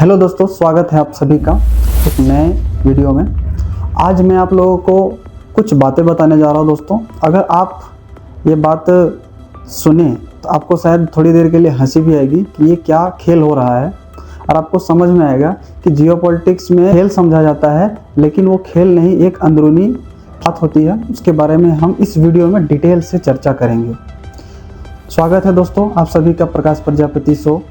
Hello दोस्तों, स्वागत है आप सभी का एक नए वीडियो में। आज मैं आप लोगों को कुछ बातें बताने जा रहा हूं दोस्तों। अगर आप ये बात सुने तो आपको शायद थोड़ी देर के लिए हंसी भी आएगी कि ये क्या खेल हो रहा है, और आपको समझ में आएगा कि जियोपॉलिटिक्स में खेल समझा जाता है, लेकिन वो खेल नहीं, एक अंदरूनी बात होती है। उसके बारे में हम इस वीडियो में डिटेल से चर्चा करेंगे। स्वागत है दोस्तों आप सभी का प्रकाश प्रजापति शो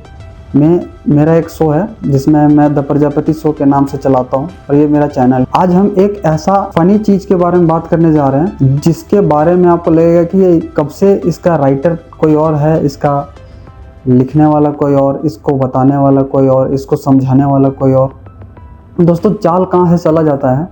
में। मेरा एक शो है जिसमें मैं द प्रजापति शो के नाम से चलाता हूं, और ये मेरा चैनल। आज हम एक ऐसा फनी चीज के बारे में बात करने जा रहे हैं जिसके बारे में आपको लगेगा कि ये कब से इसका राइटर कोई और है, इसका लिखने वाला कोई और, इसको बताने वाला कोई और, इसको समझाने वाला कोई और। दोस्तों, चाल कहाँ से चला जाता है,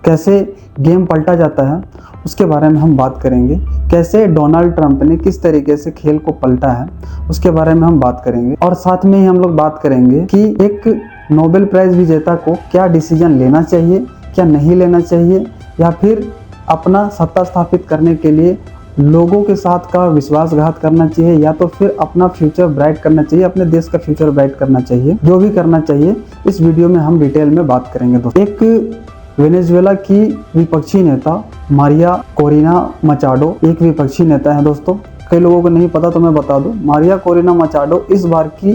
कैसे गेम पलटा जाता है, उसके बारे में हम बात करेंगे। कैसे डोनाल्ड ट्रंप ने किस तरीके से खेल को पलटा है, उसके बारे में हम बात करेंगे। और साथ में ही हम लोग बात करेंगे कि एक नोबेल प्राइज विजेता को क्या डिसीजन लेना चाहिए, क्या नहीं लेना चाहिए, या फिर अपना सत्ता स्थापित करने के लिए लोगों के साथ का विश्वासघात करना चाहिए, या तो फिर अपना फ्यूचर ब्राइट करना चाहिए, अपने देश का फ्यूचर ब्राइट करना चाहिए। जो भी करना चाहिए इस वीडियो में हम डिटेल में बात करेंगे दोस्तों। एक वेनेजुएला की विपक्षी नेता मारिया कोरिना मचाडो एक विपक्षी नेता है दोस्तों। कई लोगों को नहीं पता तो मैं बता दूं, मारिया कोरिना मचाडो इस बार की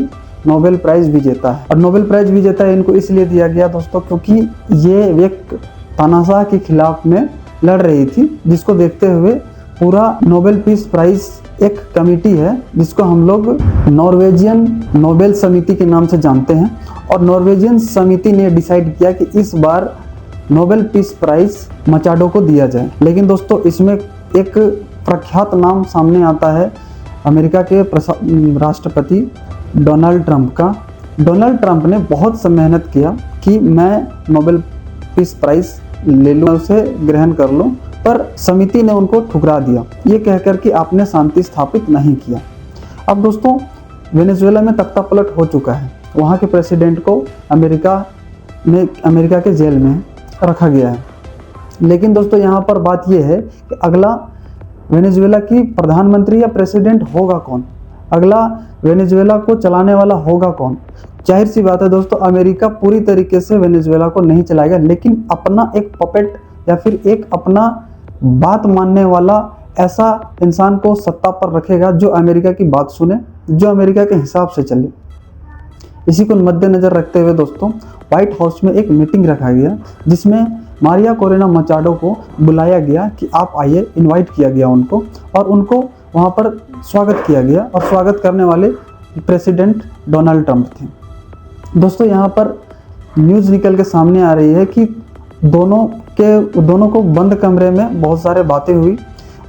नोबेल प्राइज विजेता है। और नोबेल प्राइज विजेता इनको इसलिए दिया गया दोस्तों क्योंकि ये एक तानाशाह के खिलाफ में लड़ रही थी, जिसको देखते हुए पूरा नोबेल पीस प्राइज एक कमेटी है जिसको हम लोग नॉर्वेजियन नोबेल समिति के नाम से जानते हैं। और नॉर्वेजियन समिति ने डिसाइड किया कि इस बार नोबेल पीस प्राइज मचाडो को दिया जाए। लेकिन दोस्तों, इसमें एक प्रख्यात नाम सामने आता है अमेरिका के राष्ट्रपति डोनाल्ड ट्रंप का। डोनाल्ड ट्रंप ने बहुत मेहनत किया कि मैं नोबेल पीस प्राइज ले लूँ, उसे ग्रहण कर लूँ, पर समिति ने उनको ठुकरा दिया, ये कहकर कि आपने शांति स्थापित नहीं किया। अब दोस्तों, वेनेजुएला में तख्ता पलट हो चुका है। वहाँ के प्रेसिडेंट को अमेरिका के जेल में रखा गया है। लेकिन दोस्तों, यहाँ पर बात यह है कि अगला वेनेजुएला की प्रधानमंत्री या प्रेसिडेंट होगा कौन, अगला वेनेजुएला को चलाने वाला होगा कौन। जाहिर सी बात है दोस्तों, अमेरिका पूरी तरीके से वेनेजुएला को नहीं चलाएगा, लेकिन अपना एक पपेट या फिर एक अपना बात मानने वाला ऐसा इंसान को सत्ता पर रखेगा जो अमेरिका की बात सुने, जो अमेरिका के हिसाब से चले। इसी को मद्देनजर रखते हुए दोस्तों, व्हाइट हाउस में एक मीटिंग रखा गया जिसमें मारिया कोरिना मचाडो को बुलाया गया कि आप आइए, इनवाइट किया गया उनको, और उनको वहां पर स्वागत किया गया। और स्वागत करने वाले प्रेसिडेंट डोनाल्ड ट्रंप थे। दोस्तों, यहाँ पर न्यूज़ निकल के सामने आ रही है कि दोनों को बंद कमरे में बहुत सारे बातें हुई।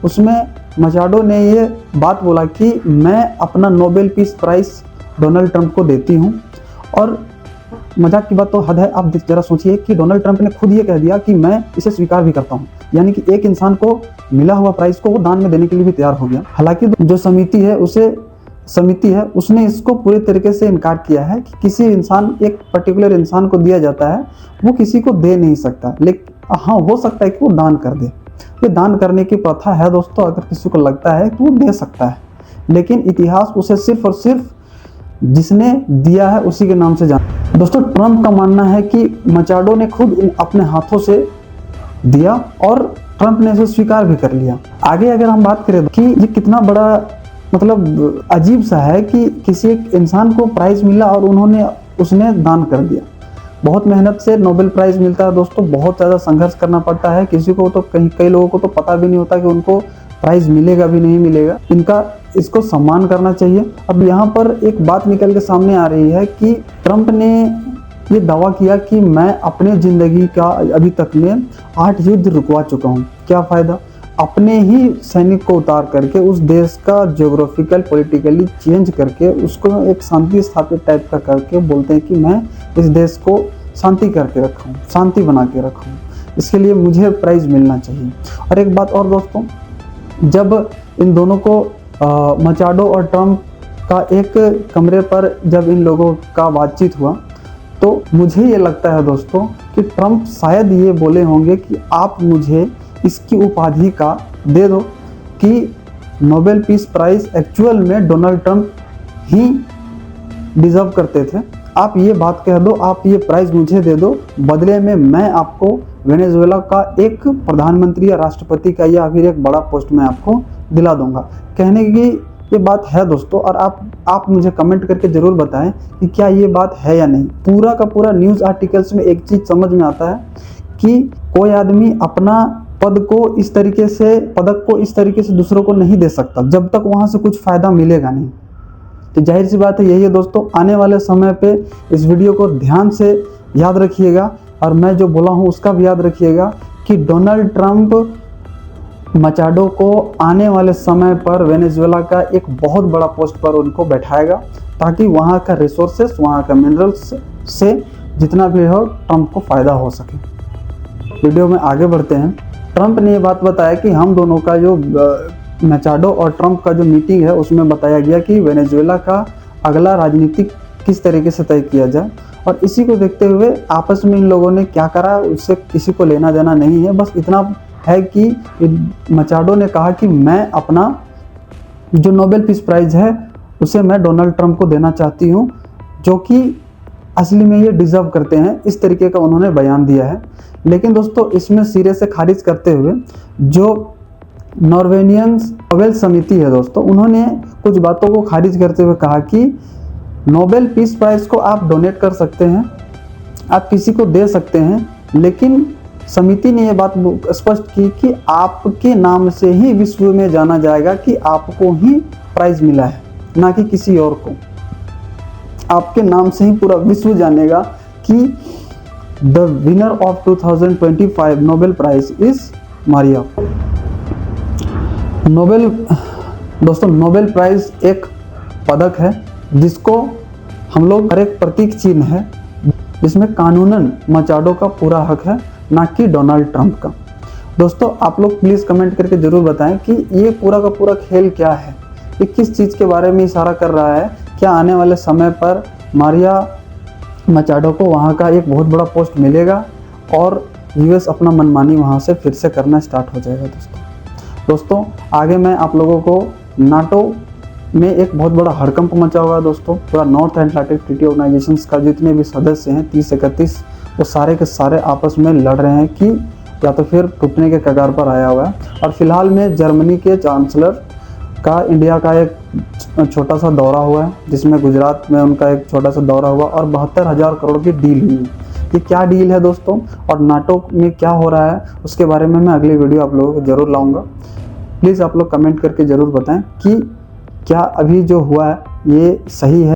उसमें मचाडो ने ये बात बोला कि मैं अपना Nobel peace prize Donald Trump को देती हूँ। और मजाक की बात तो हद है, आप जरा सोचिए कि डोनाल्ड ट्रंप ने खुद ये कह दिया कि मैं इसे स्वीकार भी करता हूँ, यानी कि एक इंसान को मिला हुआ प्राइज को वो दान में देने के लिए भी तैयार हो गया। हालांकि जो समिति है उसने इसको पूरे तरीके से इनकार किया है कि किसी इंसान, एक पर्टिकुलर इंसान को दिया जाता है, वो किसी को दे नहीं सकता। लेकिन हाँ, हो सकता है कि वो दान कर दे। ये दान करने की प्रथा है दोस्तों, अगर किसी को लगता है तो वो दे सकता है, लेकिन इतिहास उसे सिर्फ और सिर्फ जिसने दिया है उसी के नाम से जाना। दोस्तों, ट्रंप का मानना है कि मचाडो ने खुद अपने हाथों से दिया और ट्रंप ने इसे स्वीकार भी कर लिया। आगे अगर हम बात करें कि ये कितना बड़ा मतलब अजीब सा है कि किसी एक इंसान को प्राइज मिला और उसने दान कर दिया। बहुत मेहनत से नोबेल प्राइज मिलता है दोस्तों, बहुत ज़्यादा संघर्ष करना पड़ता है। किसी को तो कई लोगों को तो पता भी नहीं होता कि उनको प्राइज मिलेगा भी नहीं मिलेगा। इसको सम्मान करना चाहिए। अब यहाँ पर एक बात निकल के सामने आ रही है कि ट्रंप ने ये दावा किया कि मैं अपने ज़िंदगी का अभी तक में 8 युद्ध रुकवा चुका हूँ। क्या फ़ायदा, अपने ही सैनिक को उतार करके उस देश का जियोग्राफिकल पॉलिटिकली चेंज करके उसको एक शांति स्थापित टाइप का करके बोलते हैं कि मैं इस देश को शांति करके रखा हूँ, शांति बना के रखा हूँ, इसके लिए मुझे प्राइज़ मिलना चाहिए। और एक बात और दोस्तों, जब इन दोनों को मचाडो और ट्रंप का एक कमरे पर जब इन लोगों का बातचीत हुआ, तो मुझे ये लगता है दोस्तों कि ट्रंप शायद ये बोले होंगे कि आप मुझे इसकी उपाधि का दे दो कि नोबेल पीस प्राइज एक्चुअल में डोनाल्ड ट्रंप ही डिजर्व करते थे। आप ये बात कह दो, आप ये प्राइस मुझे दे दो, बदले में मैं आपको वेनेजुएला का एक प्रधानमंत्री या राष्ट्रपति का या फिर एक बड़ा पोस्ट मैं आपको दिला दूंगा। कहने की ये बात है दोस्तों, और आप मुझे कमेंट करके ज़रूर बताएं कि क्या ये बात है या नहीं। पूरा का पूरा न्यूज़ आर्टिकल्स में एक चीज़ समझ में आता है कि कोई आदमी अपना पदक को इस तरीके से दूसरों को नहीं दे सकता जब तक वहाँ से कुछ फ़ायदा मिलेगा नहीं। तो जाहिर सी बात है यही है दोस्तों, आने वाले समय पे इस वीडियो को ध्यान से याद रखिएगा और मैं जो बोला हूँ उसका भी याद रखिएगा कि डोनाल्ड ट्रंप मचाडो को आने वाले समय पर वेनेजुएला का एक बहुत बड़ा पोस्ट पर उनको बैठाएगा, ताकि वहाँ का रिसोर्सेस, वहाँ का मिनरल्स से जितना भी हो ट्रंप को फ़ायदा हो सके। वीडियो में आगे बढ़ते हैं। ट्रंप ने ये बात बताया कि हम दोनों का जो मचाडो और ट्रंप का जो मीटिंग है उसमें बताया गया कि वेनेजुएला का अगला राजनीतिक किस तरीके से तय किया जाए, और इसी को देखते हुए आपस में इन लोगों ने क्या करा उससे किसी को लेना देना नहीं है। बस इतना है कि मचाडो ने कहा कि मैं अपना जो नोबेल पीस प्राइज़ है उसे मैं डोनाल्ड ट्रंप को देना चाहती हूँ, जो कि असली में ये डिज़र्व करते हैं, इस तरीके का उन्होंने बयान दिया है। लेकिन दोस्तों इसमें सिरे से खारिज करते हुए जो नॉर्वेनियन नोबेल समिति है दोस्तों, उन्होंने कुछ बातों को खारिज करते हुए कहा कि नोबेल पीस प्राइज़ को आप डोनेट कर सकते हैं, आप किसी को दे सकते हैं, लेकिन समिति ने यह बात स्पष्ट की कि आपके नाम से ही विश्व में जाना जाएगा कि आपको ही प्राइज़ मिला है, ना कि किसी और को। आपके नाम से ही पूरा विश्व जानेगा कि the winner of 2025 Nobel prize is Maria. दोस्तों नोबेल प्राइज एक पदक है जिसको हम लोग हर एक प्रतीक चिन्ह है, जिसमें कानूनन मचाडो का पूरा हक है, ना कि डोनाल्ड ट्रंप का। दोस्तों आप लोग प्लीज़ कमेंट करके ज़रूर बताएं कि ये पूरा का पूरा खेल क्या है, ये किस चीज़ के बारे में इशारा कर रहा है। क्या आने वाले समय पर मारिया मचाडो को वहाँ का एक बहुत बड़ा पोस्ट मिलेगा और यूएस अपना मनमानी वहाँ से फिर से करना स्टार्ट हो जाएगा। दोस्तों आगे मैं आप लोगों को नाटो में एक बहुत बड़ा हड़कंप मचा हुआ है दोस्तों। पूरा नॉर्थ एटलांटिक ट्रीटी ऑर्गेनाइजेशंस का जितने भी सदस्य हैं 30-31, वो सारे के सारे आपस में लड़ रहे हैं कि या तो फिर टूटने के कगार पर आया हुआ है। और फिलहाल में जर्मनी के चांसलर का इंडिया का एक छोटा सा दौरा हुआ है, जिसमें गुजरात में उनका एक छोटा सा दौरा हुआ और 72,000 करोड़ की डील हुई। ये क्या डील है दोस्तों, और नाटो में क्या हो रहा है उसके बारे में मैं अगली वीडियो आप लोगों को ज़रूर लाऊंगा। प्लीज़ आप लोग कमेंट करके ज़रूर बताएं कि क्या अभी जो हुआ है ये सही है।